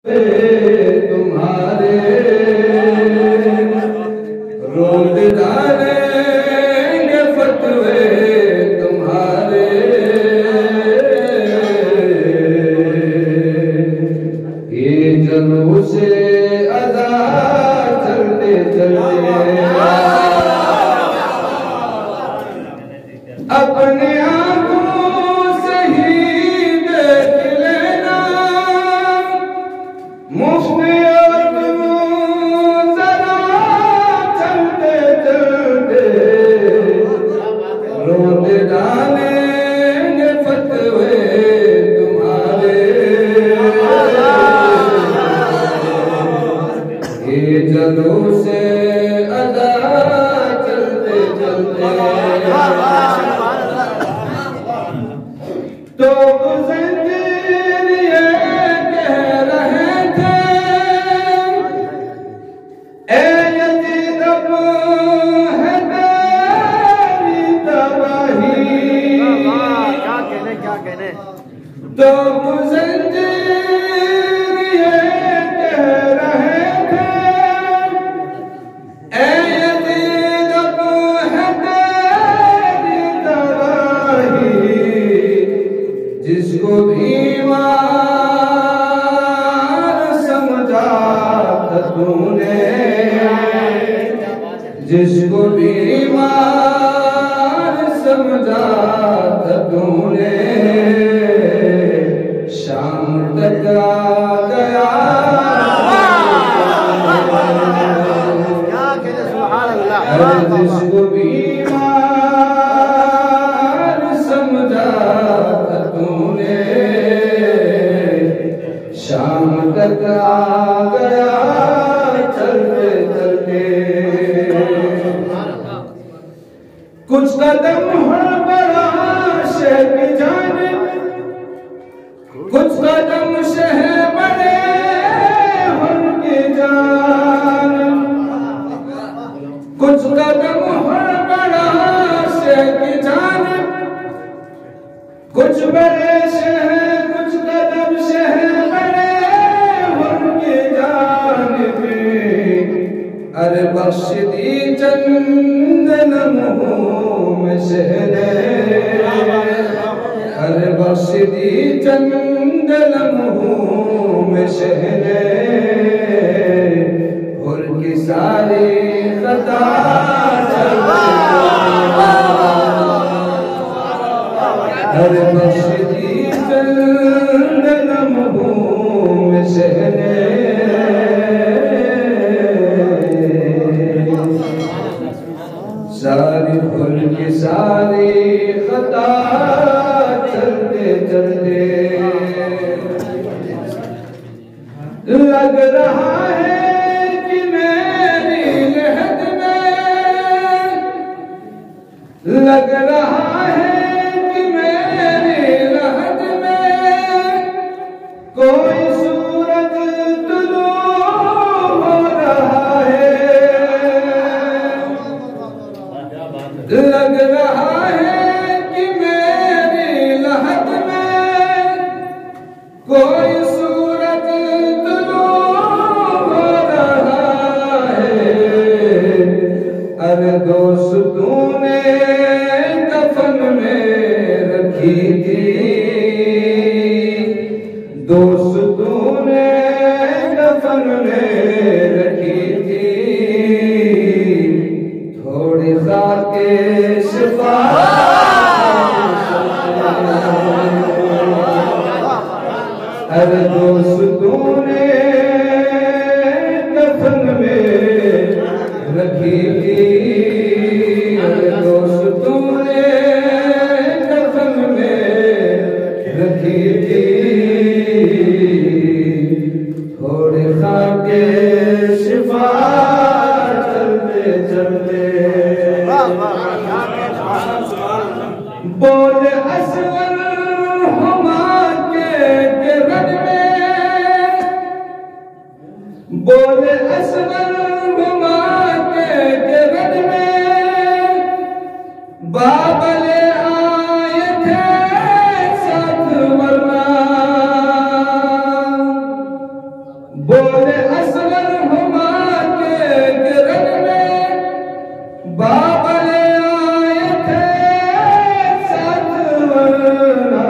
तुम्हारे रोज डालेंगे फतवे तुम्हारे, ये जुलूस अदा चलते चलते अपने आंखों से ही देख लेना, मुफ्त जरा चलते चलते रोज डालेंगे फतवे तुम्हारे, ये जुलूस अदा चलते चलते तो ज़ंजीर ये कह रहे थे, ए यज़ीद अब है तेरी तबाही, क्या कहने तो ज़ंजीर ये कह रहे थे, ए यज़ीद अब है तेरी तबाही, जिसको बीमार समझा था तूने, जिसको बीमार समझा था तूने, शाम तक आ गया। जिसको बीमार समझा था तूने, शाम तक आ गया चलते चलते। कुछ कदम हड़बड़ा शहर की जानिब, कुछ कदम शहर बड़े उनकी जानिब, कुछ कदम हड़बड़ा शहर की जानिब, कुछ बड़े शहर, कुछ कदम शहर बड़े उनकी जानिब, अरे बख्श दी चंद लम्हों में शहरे, अरे बख्श दी चंद लम्हों में शहरे, और की सारी खता अरे बख्श दी चंद लम्हों में शहरे, सारी भूल की सारी खता चलते चलते लग रहा है कि मेरी लहद में, लग रहा है कि मेरी लहद में कोई सूरज तुलू हो रहा है, लग रहा है कि मेरी लहद में कोई सूरज तुलू हो रहा है, अरे दोस्त तूने कफन में रखी थी, दोस्त तूने कफन में रखी थी, थोड़ी खाके शिफा अरे दोस्त तूने कफन में रखी थी, अरे दोस्त तूने कफन में रखी थी, थोड़ी खाके शिफा चलते चलते बोल असवर हुमा के गिरद में, बोल असवर हुमा के गिरद में बाबले आए थे साथ वरना, बोले असगर हुमा के गिरन में बाबर आए थे सातवना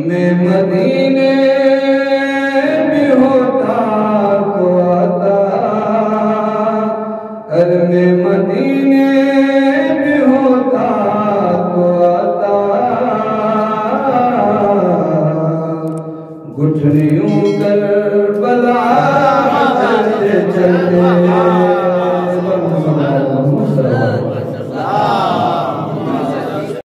मैं मदीने में होता तो आता अरे मैं मदीने में होता तो आता गुठलियों करबला चलते चलते